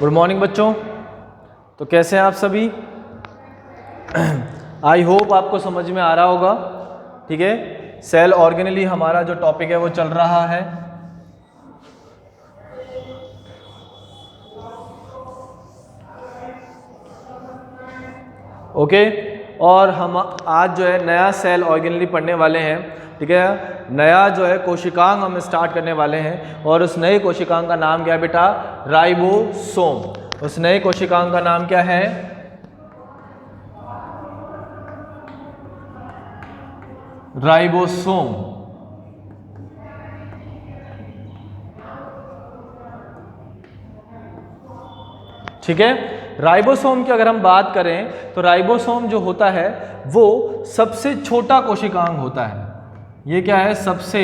Good morning बच्चों। तो कैसे हैं आप सभी? आई होप आपको समझ में आ रहा होगा। ठीक है, सेल ऑर्गेनेली हमारा जो टॉपिक है वो चल रहा है। ओके, और हम आज जो है नया सेल ऑर्गेनेली पढ़ने वाले हैं। ठीक है, नया जो है कोशिकांग हम स्टार्ट करने वाले हैं और उस नए कोशिकांग का नाम क्या है बेटा? राइबोसोम। उस नए कोशिकांग का नाम क्या है? राइबोसोम। ठीक है, राइबोसोम की अगर हम बात करें तो राइबोसोम जो होता है वो सबसे छोटा कोशिकांग होता है। ये क्या है? सबसे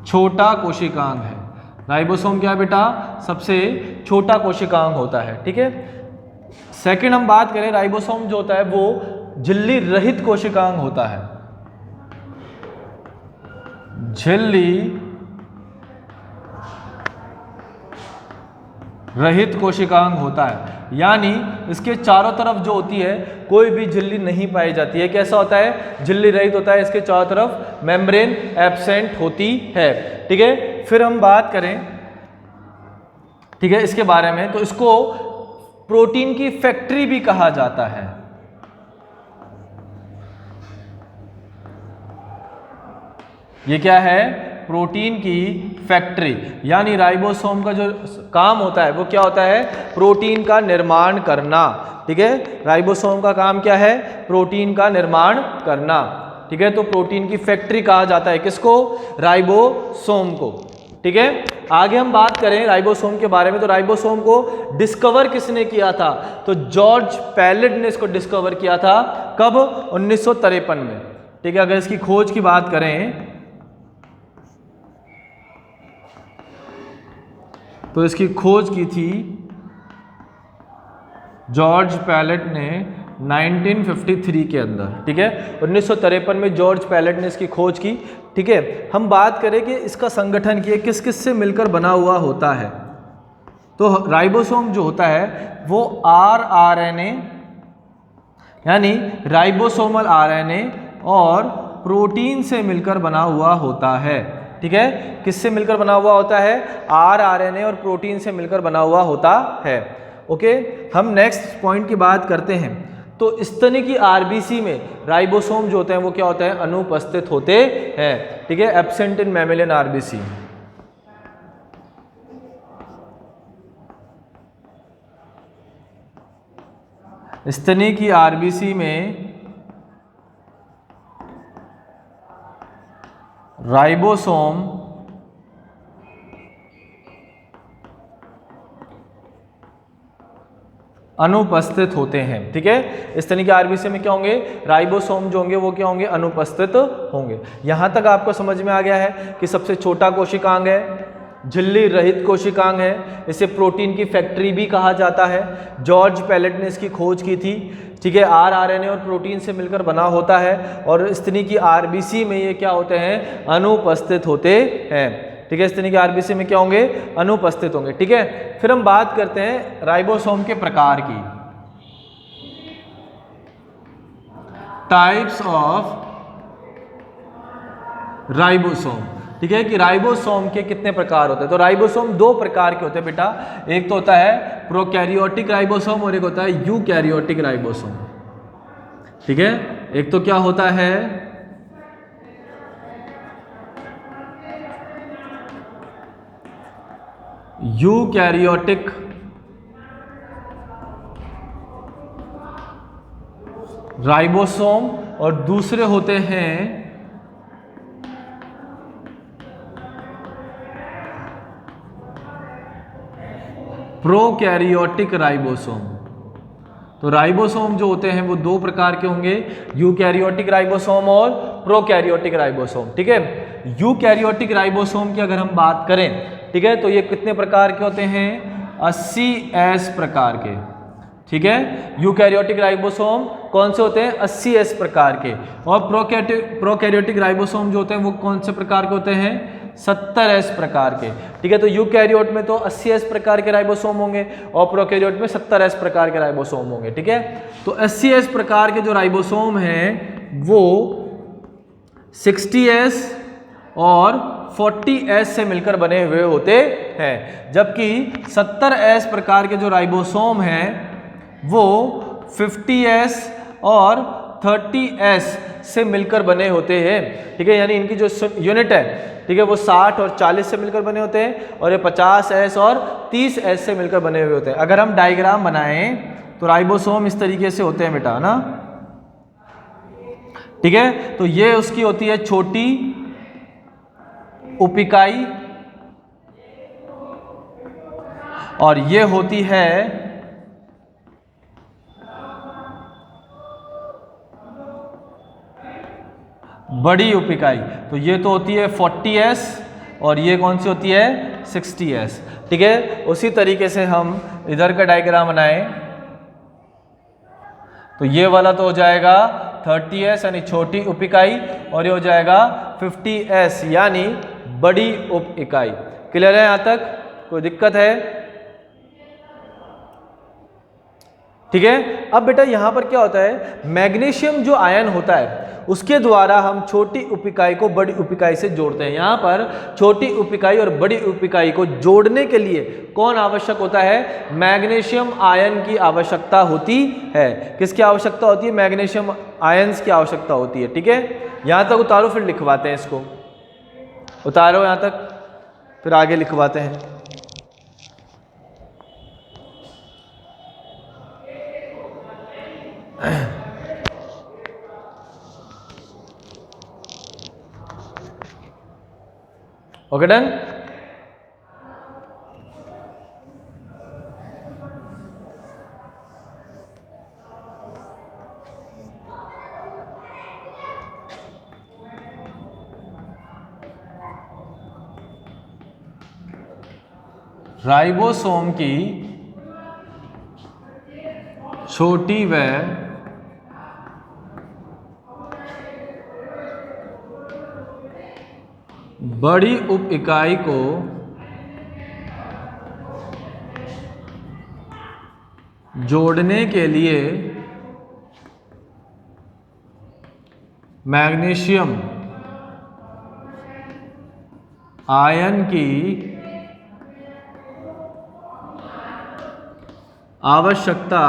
छोटा कोशिकांग है। राइबोसोम क्या है बेटा? सबसे छोटा कोशिकांग होता है। ठीक है, सेकंड हम बात करें, राइबोसोम जो होता है वो झिल्ली रहित कोशिकांग होता है। झिल्ली रहित कोशिकांग होता है, यानी इसके चारों तरफ जो होती है कोई भी झिल्ली नहीं पाई जाती है। कैसा होता है? झिल्ली रहित होता है, इसके चारों तरफ मेम्ब्रेन एब्सेंट होती है। ठीक है, फिर हम बात करें, ठीक है, इसके बारे में, तो इसको प्रोटीन की फैक्ट्री भी कहा जाता है। ये क्या है? प्रोटीन की फैक्ट्री। यानी राइबोसोम का जो काम होता है वो क्या होता है? प्रोटीन का निर्माण करना। ठीक है, राइबोसोम का काम क्या है? प्रोटीन का निर्माण करना। ठीक है, तो प्रोटीन की फैक्ट्री कहा जाता है किसको? राइबोसोम को। ठीक है, आगे हम बात करें राइबोसोम के बारे में, तो राइबोसोम को डिस्कवर किसने किया था? तो जॉर्ज पैलेट ने इसको डिस्कवर किया था। कब? 1953 में। ठीक है, अगर इसकी खोज की बात करें तो इसकी खोज की थी जॉर्ज पैलेट ने 1953 के अंदर। ठीक है, 1953 में जॉर्ज पैलेट ने इसकी खोज की। ठीक है, हम बात करें कि इसका संगठन किस किस से मिलकर बना हुआ होता है, तो राइबोसोम जो होता है वो आरएनए यानी राइबोसोमल आरएनए और प्रोटीन से मिलकर बना हुआ होता है। ठीक है, किससे मिलकर बना हुआ होता है? आरएनए और प्रोटीन से मिलकर बना हुआ होता है। ओके, हम नेक्स्ट पॉइंट की बात करते हैं। तो स्तनिकी आरबीसी में राइबोसोम जो होते हैं वो क्या होते हैं? अनुपस्थित होते हैं। ठीक है, एब्सेंट इन मैमेलियन आरबीसी। स्तनिकी आरबीसी में राइबोसोम अनुपस्थित होते हैं। ठीक है, स्तनिकी आरबीसी में क्या होंगे? राइबोसोम जो होंगे वो क्या होंगे? अनुपस्थित होंगे। यहां तक आपको समझ में आ गया है कि सबसे छोटा कोशिकांग है, झिल्ली रहित कोशिकांग है, इसे प्रोटीन की फैक्ट्री भी कहा जाता है। जॉर्ज पैलेट ने इसकी खोज की थी। ठीक है, आरएनए और प्रोटीन से मिलकर बना होता है और स्तनिकी आरबीसी में ये क्या होते हैं? अनुपस्थित होते हैं। ठीक है, स्तनिकी आरबीसी में क्या होंगे? अनुपस्थित होंगे। ठीक है, फिर हम बात करते हैं राइबोसोम के प्रकार की। Types of ribosome. ठीक है, कि राइबोसोम के कितने प्रकार होते हैं? तो राइबोसोम दो प्रकार के होते हैं बेटा। एक तो होता है प्रोकैरियोटिक राइबोसोम और एक होता है यूकैरियोटिक राइबोसोम। ठीक है, एक तो क्या होता है? यूकैरियोटिक राइबोसोम और दूसरे होते हैं प्रोकैरियोटिक राइबोसोम। तो राइबोसोम जो होते हैं वो दो प्रकार के होंगे, यूकैरियोटिक राइबोसोम और प्रोकैरियोटिक राइबोसोम। ठीक है, यूकैरियोटिक राइबोसोम की अगर हम बात करें, ठीक है, तो ये कितने प्रकार के होते हैं? 80S प्रकार के। ठीक है, यूकैरियोटिक राइबोसोम कौन से होते हैं? 80S प्रकार के। और प्रोकैरियोटिक राइबोसोम जो होते हैं वो कौन से प्रकार के होते हैं? 70s प्रकार के, ठीक है। तो यूकैरियोट में तो 80s प्रकार के राइबोसोम होंगे और प्रोकैरियोट में 70s प्रकार के राइबोसोम होंगे, ठीक है। तो 80s प्रकार के जो राइबोसोम हैं वो 60s और 40s से मिलकर बने हुए होते हैं, जबकि 70s प्रकार के जो राइबोसोम हैं वो 50s और 30s से मिलकर बने होते हैं, ठीक है। यानी इनकी जो यूनिट है, ठीक है, वो 60 और 40 से मिलकर बने होते हैं और ये 50s और 30s से मिलकर बने हुए होते हैं। अगर हम डायग्राम बनाएं तो राइबोसोम इस तरीके से होते हैं बेटा, ना, ठीक है। तो ये उसकी होती है छोटी उप-इकाई और ये होती है बड़ी उप-इकाई। तो ये तो होती है 40s और ये कौन सी होती है 60s, ठीक है। उसी तरीके से हम इधर का डायग्राम बनाएं तो ये वाला तो हो जाएगा 30s यानी छोटी उप-इकाई और ये हो जाएगा 50s यानी बड़ी उप-इकाई। क्लियर है? यहां तक कोई दिक्कत है? ठीक है। अब बेटा यहां पर क्या होता है, मैग्नीशियम जो आयन होता है उसके द्वारा हम छोटी उप-इकाई को बड़ी उप-इकाई से जोड़ते हैं। यहां पर छोटी उप-इकाई और बड़ी उप-इकाई को जोड़ने के लिए कौन आवश्यक होता है, मैग्नीशियम आयन की आवश्यकता होती है। किसकी आवश्यकता होती है, मैग्नीशियम आयंस की आवश्यकता होती है, ठीक है। यहां तक उतारो फिर लिखवाते हैं, इसको उतारो यहां तक फिर आगे लिखवाते हैं। Okay, done. राइबोसोम की छोटी व बड़ी उप-इकाई को जोड़ने के लिए मैग्नीशियम आयन की आवश्यकता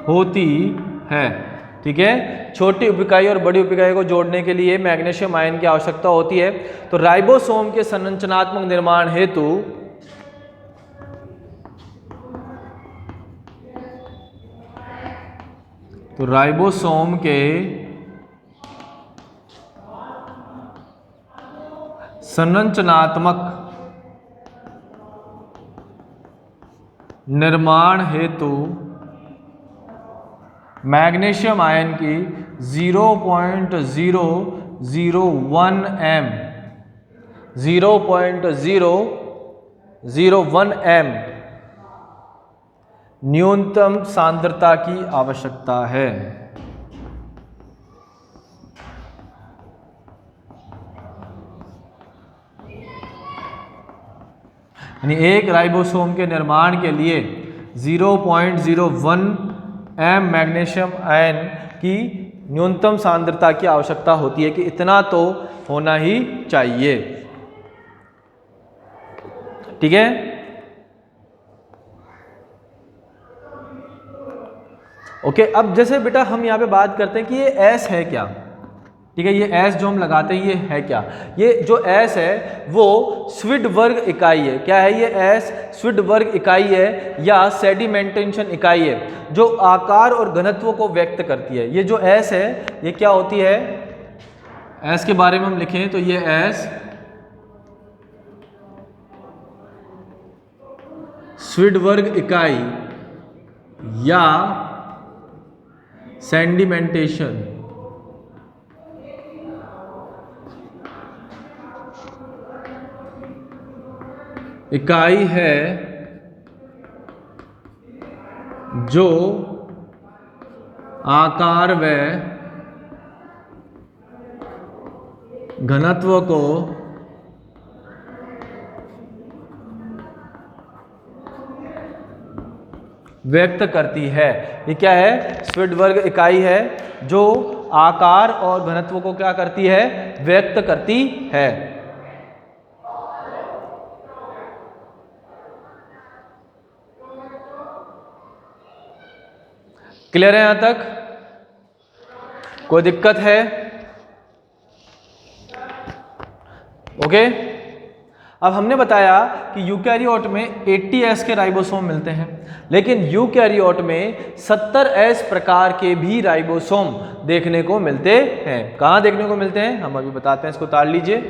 होती है, ठीक है। छोटी उप-इकाई और बड़ी उप-इकाई को जोड़ने के लिए मैग्नीशियम आयन की आवश्यकता होती है। तो राइबोसोम के संरचनात्मक निर्माण हेतु राइबोसोम के संरचनात्मक निर्माण हेतु मैग्नीशियम आयन की 0.001 m 0.001 m न्यूनतम सांद्रता की आवश्यकता है। यानी एक राइबोसोम के निर्माण के लिए 0.01 m मैग्नीशियम आयन की न्यूनतम सांद्रता की आवश्यकता होती है कि इतना तो होना ही चाहिए, ठीक है। ओके, अब जैसे बेटा हम यहाँ पे बात करते हैं कि ये S है क्या, ठीक है। ये S जो हम लगाते हैं ये है क्या, ये जो S है वो स्विड वर्ग इकाई है। क्या है ये S? स्विड वर्ग इकाई है या सेडिमेंटेशन इकाई है जो आकार और घनत्व को व्यक्त करती है। ये जो S है ये क्या होती है, S के बारे में हम लिखें तो ये S स्विड वर्ग इकाई या सेडिमेंटेशन इकाई है जो आकार व घनत्व को व्यक्त करती है। ये क्या है? स्पिट्ज़बर्ग इकाई है जो आकार और घनत्व को क्या करती है? व्यक्त करती है। क्लियर है यहां तक? कोई दिक्कत है? ओके। अब हमने बताया कि यूकैरियोट में 80S के राइबोसोम मिलते हैं, लेकिन यूकैरियोट में 70S प्रकार के भी राइबोसोम देखने को मिलते हैं। कहाँ देखने को मिलते हैं? हम अभी बताते हैं, इसको उतार लीजिए।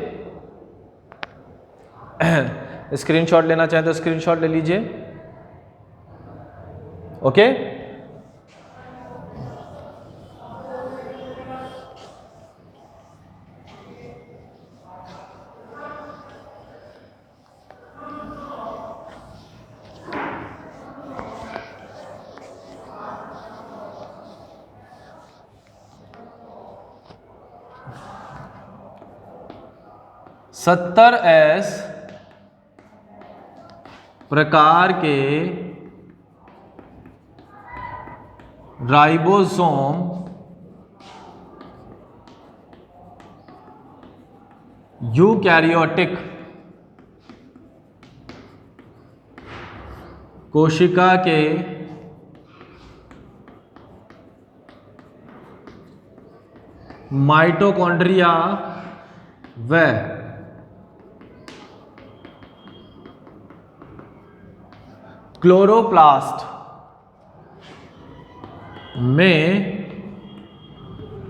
स्क्रीनशॉट लेना चाहें तो स्क्रीनशॉट ले लीजिए। ओके। सत्तर एस प्रकार के राइबोसोम यूकैरियोटिक कोशिका के माइटोकॉन्ड्रिया व क्लोरोप्लास्ट में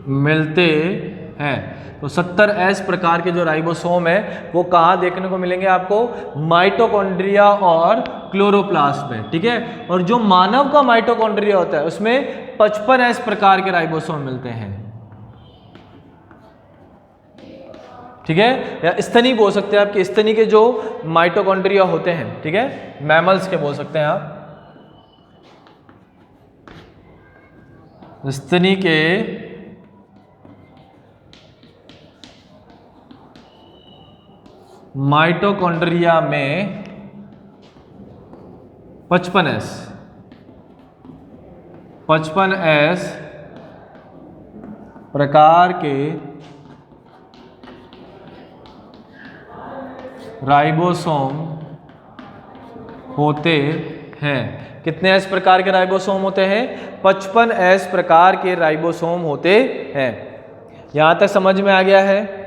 मिलते हैं। तो 70S प्रकार के जो राइबोसोम है वो कहाँ देखने को मिलेंगे आपको? माइटोकॉन्ड्रिया और क्लोरोप्लास्ट में, ठीक है। और जो मानव का माइटोकॉन्ड्रिया होता है उसमें 55S प्रकार के राइबोसोम मिलते हैं, ठीक है। या स्तनी बोल सकते हैं, आपके स्तनी के जो माइटोकॉन्ड्रिया होते हैं, ठीक है, मैमल्स के बोल सकते हैं आप, स्तनी के माइटोकॉन्ड्रिया में 55S प्रकार के राइबोसोम होते हैं। कितने एस प्रकार के राइबोसोम होते हैं? 55S प्रकार के राइबोसोम होते हैं। यहां तक समझ में आ गया है?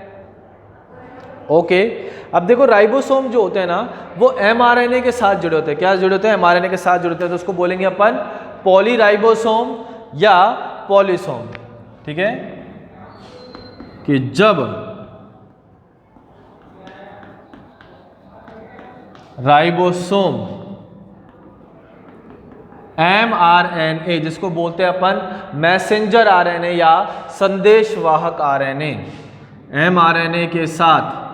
ओके। अब देखो राइबोसोम जो होते हैं ना वो mRNA के साथ जुड़े होते हैं। क्या जुड़े होते हैं? mRNA के साथ जुड़े होते हैं। तो उसको बोलेंगे अपन पॉलीराइबोसोम या पॉलीसोम, ठीक है। कि जब राइबोसोम mRNA, जिसको बोलते हैं अपन मैसेंजर RNA या संदेशवाहक RNA, mRNA के साथ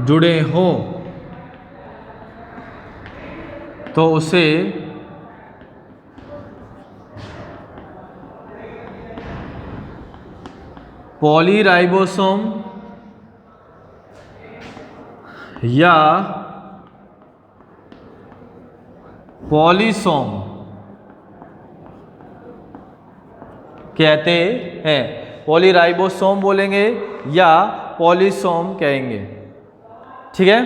जुड़े हों तो उसे पॉलीराइबोसोम या पॉलीसोम कहते हैं। पॉलीराइबोसोम बोलेंगे या पॉलीसोम कहेंगे, ठीक है।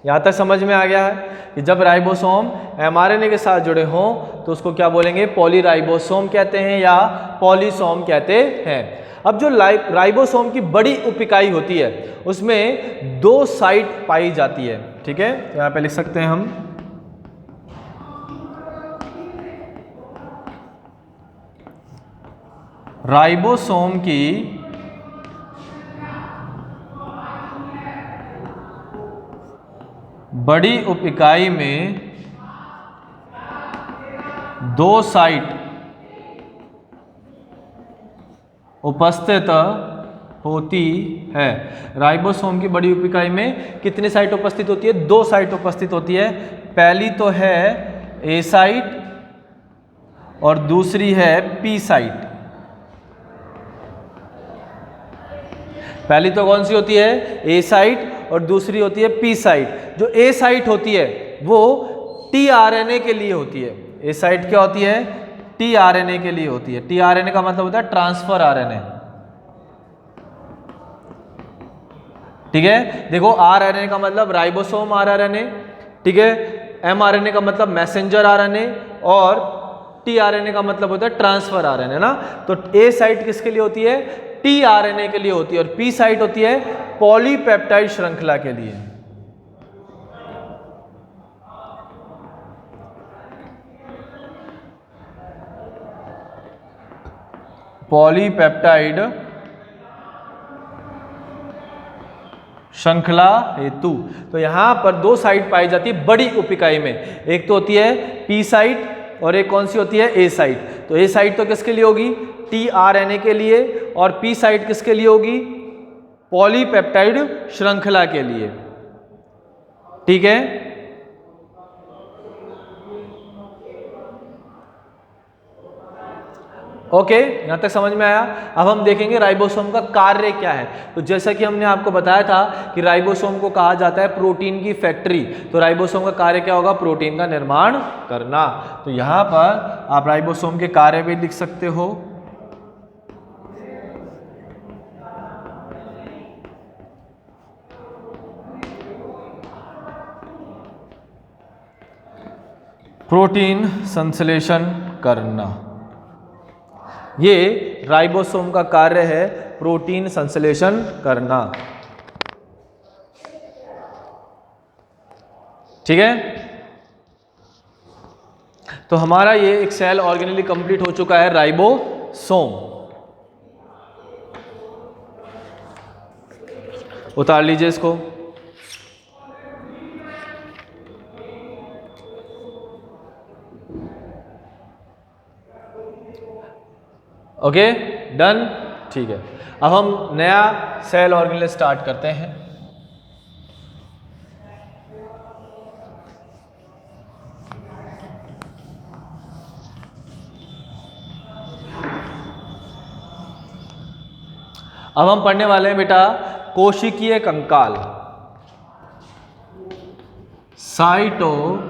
यहां तक समझ में आ गया है कि जब राइबोसोम mRNA के साथ जुड़े हों तो उसको क्या बोलेंगे? पॉलीराइबोसोम कहते हैं या पॉलीसोम कहते हैं। अब जो राइबोसोम की बड़ी उप इकाई होती है उसमें 2 साइट पाई जाती है, ठीक है। यहां पे लिख सकते हैं हम राइबोसोम की बड़ी उप इकाई में 2 साइट उपस्थित होती है। राइबोसोम की बड़ी उप इकाई में कितनी साइट उपस्थित होती है? 2 साइट उपस्थित होती है। पहली तो है ए साइट और दूसरी है पी साइट, पहली तो कौन सी होती है, ए साइट, और दूसरी होती है पी साइट। जो ए साइट होती है वो टीआरएनए के लिए होती है। ए साइट क्या होती है, टीआरएनए के लिए होती है। टीआरएनए का मतलब होता है ट्रांसफर आरएनए, ठीक है। देखो आरएनए का मतलब राइबोसोम आरएनए, ठीक है। एमआरएनए का मतलब मैसेंजर आरएनए, और टीआरएनए का मतलब होता है ट्रांसफर आरएनए ना। तो ए साइट किसके लिए होती है, टीआरएनए के लिए होती है, और पी साइट होती है पॉलीपेप्टाइड श्रृंखला के लिए। पॉलीपेप्टाइड श्रृंखला हेतु। तो यहां पर दो साइट पाई जाती है बड़ी उपिकाई में, एक तो होती है पी साइट और एक कौन सी होती है, ए साइट। तो ए साइट तो किसके लिए होगी, टीआरएनए के लिए, और पी साइट किसके लिए होगी, पॉलीपेप्टाइड श्रृंखला के लिए, ठीक है। ओके, यहां तक समझ में आया। अब हम देखेंगे राइबोसोम का कार्य क्या है। तो जैसा कि हमने आपको बताया था कि राइबोसोम को कहा जाता है प्रोटीन की फैक्ट्री। तो राइबोसोम का कार्य क्या होगा, प्रोटीन का निर्माण करना। तो यहां पर आप राइबोसोम के कार्य भी लिख सकते हो। प्रोटीन संश्लेषण करना, ये राइबोसोम का कार्य है, प्रोटीन संश्लेषण करना, ठीक है। तो हमारा ये एक सेल ऑर्गेनेली कंप्लीट हो चुका है, राइबोसोम। उतार लीजिए इसको। ओके, डन, ठीक है। अब हम नया सेल ऑर्गेनेल स्टार्ट करते हैं। अब हम पढ़ने वाले हैं बेटा कोशिकीय कंकाल, साइटोस्केलेटन।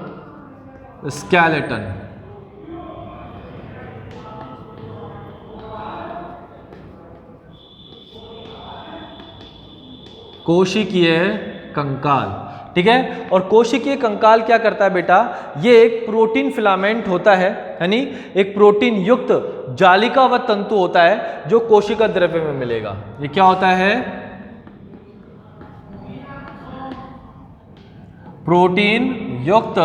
कोशिकीय कंकाल, ठीक है। और कोशिकीय कंकाल क्या करता है बेटा, ये एक प्रोटीन फिलामेंट होता है, यानी एक प्रोटीन युक्त जालिका व तंतु होता है जो कोशिका द्रव्य में मिलेगा। ये क्या होता है, प्रोटीन युक्त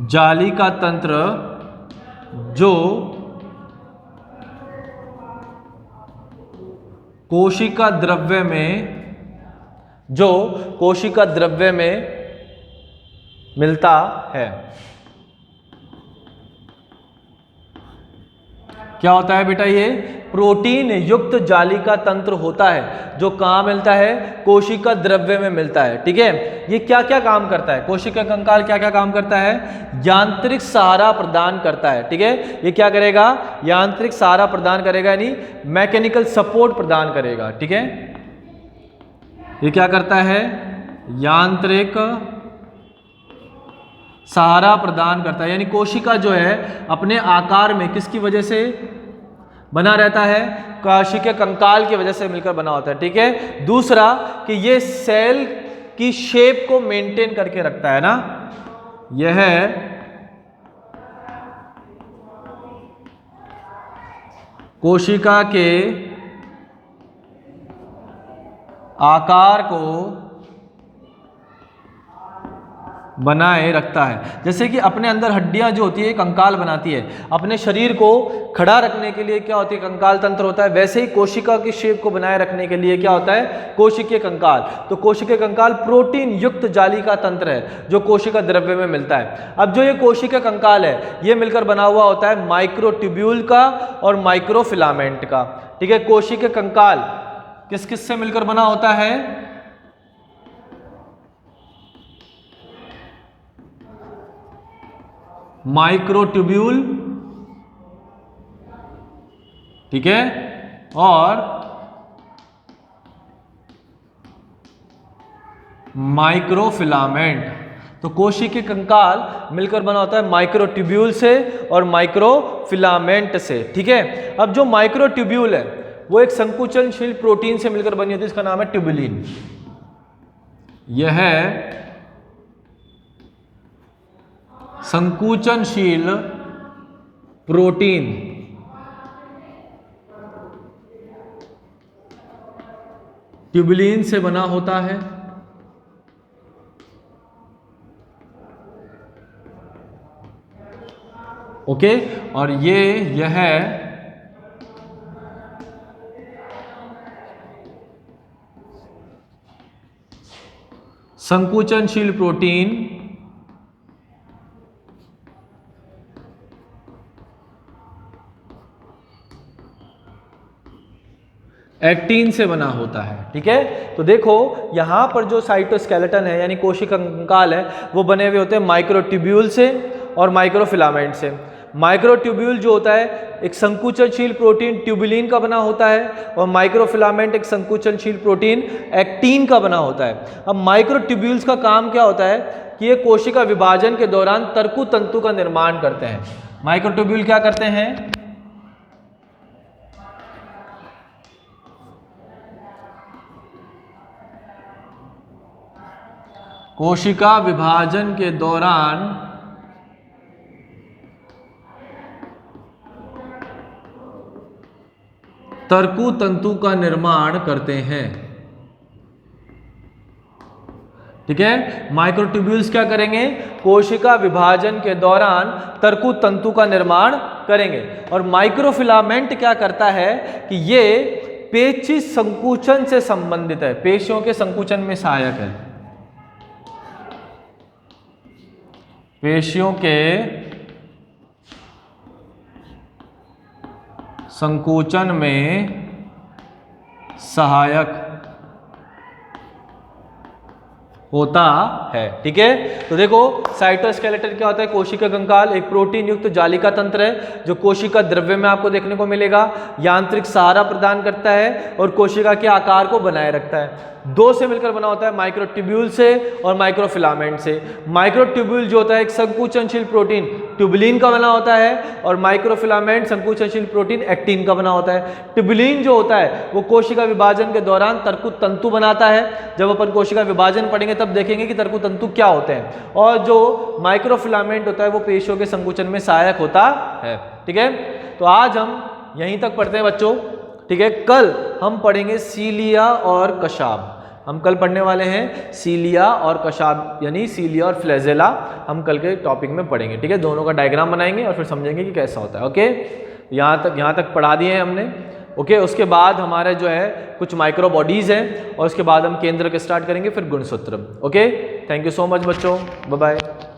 जालिका तंत्र जो कोशिका द्रव्य में मिलता है। क्या होता है बेटा, ये प्रोटीन युक्त जालिका तंत्र होता है जो कहाँ मिलता है, कोशिका द्रव्य में मिलता है, ठीक है। ये क्या क्या काम करता है, कोशिका कंकाल क्या क्या काम करता है, यांत्रिक सहारा प्रदान करता है, ठीक है। ये क्या करेगा, यांत्रिक सहारा प्रदान करेगा, यानी मैकेनिकल सपोर्ट प्रदान करेगा, ठीक है। ये क्या करता है, यांत्रिक सहारा प्रदान करता है, यानी कोशिका जो है अपने आकार में किसकी वजह से बना रहता है, कोशिकीय कंकाल की वजह से मिलकर बना होता है, ठीक है। दूसरा कि ये सेल की शेप को मेंटेन करके रखता है ना, यह कोशिका के आकार को बनाए रखता है। जैसे कि अपने अंदर हड्डियां जो होती है कंकाल बनाती है, अपने शरीर को खड़ा रखने के लिए क्या होती है, कंकाल तंत्र होता है। वैसे ही कोशिका की शेप को बनाए रखने के लिए क्या होता है, कोशिकीय कंकाल। तो कोशिकीय कंकाल प्रोटीन युक्त जालिका तंत्र है जो कोशिका द्रव्य में मिलता है। अब जो ये कोशिकीय कंकाल है ये मिलकर बना हुआ होता है माइक्रोट्यूब्यूल का और माइक्रोफिलामेंट का, ठीक है। कोशिकीय कंकाल किस किस से मिलकर बना होता है, माइक्रोट्यूब्यूल ठीक है, और माइक्रोफिलामेंट। तो कोशिकीय कंकाल मिलकर बना होता है माइक्रोट्यूब्यूल से और माइक्रोफिलामेंट से। ठीक है, अब जो माइक्रोट्यूब्यूल है वो एक संकुचनशील प्रोटीन से मिलकर बनी होती है, इसका नाम है ट्यूबुलिन। यह संकुचनशील प्रोटीन ट्यूबुलिन से बना होता है। ओके, और यह संकुचनशील प्रोटीन एक्टिन से बना होता है। ठीक है, तो देखो यहां पर जो साइटोस्केलेटन है यानी कोशिका कंकाल है वो बने हुए होते हैं माइक्रोट्यूब्यूल से और माइक्रोफिलामेंट से। माइक्रोट्यूब्यूल जो होता है एक संकुचनशील प्रोटीन ट्यूबुलिन का बना होता है और माइक्रोफिलामेंट एक संकुचनशील प्रोटीन एक्टिन का बना होता है। अब माइक्रोट्यूब्यूल्स का काम क्या होता है कि ये कोशिका विभाजन के दौरान तर्कु तंतु का निर्माण करते हैं। माइक्रोट्यूब्यूल क्या करते हैं? कोशिका विभाजन के दौरान तर्कु तंतु का निर्माण करते हैं। ठीक है, माइक्रोट्यूब्यूल्स क्या करेंगे? कोशिका विभाजन के दौरान तर्कु तंतु का निर्माण करेंगे। और माइक्रोफिलामेंट क्या करता है कि ये पेचिश संकुचन से संबंधित है, पेशियों के संकुचन में सहायक है। पेशियों के संकुचन में सहायक होता है। ठीक है, तो देखो साइटोस्केलेटन क्या होता है? कोशिका कंकाल एक प्रोटीन युक्त जालिका तंत्र है जो कोशिका द्रव्य में आपको देखने को मिलेगा, यांत्रिक सहारा प्रदान करता है और कोशिका के आकार को बनाए रखता है। दो से मिलकर बना होता है, माइक्रोट्यूब्यूल से और माइक्रोफिलामेंट से। माइक्रोट्यूब्यूल जो होता है एक संकुचनशील प्रोटीन ट्यूबुलिन का बना होता है और माइक्रोफिलामेंट संकुचनशील प्रोटीन एक्टिन का बना होता है। ट्यूबुलिन जो होता है वो कोशिका विभाजन के दौरान तर्कु तंतु बनाता है। जब अपन कोशिका विभाजन पढ़ेंगे तब देखेंगे कि तर्कु तंतु क्या होते हैं। और जो माइक्रोफिलामेंट होता है वो पेशियों के संकुचन में सहायक होता है। ठीक है, तो आज हम यहीं तक पढ़ते हैं बच्चों। ठीक है, कल हम पढ़ेंगे सीलिया और कशाब। हम कल पढ़ने वाले हैं सीलिया और कशाब, यानी सीलिया और फ्लैजेला हम कल के टॉपिक में पढ़ेंगे। ठीक है, दोनों का डायग्राम बनाएंगे और फिर समझेंगे कि कैसा होता है। ओके, यहाँ तक पढ़ा दिए हैं हमने। ओके, उसके बाद हमारे जो है कुछ माइक्रो बॉडीज़ हैं और उसके बाद हम केंद्र के स्टार्ट करेंगे, फिर गुणसूत्र। Okay, thank you so much बच्चों, बाय बाय।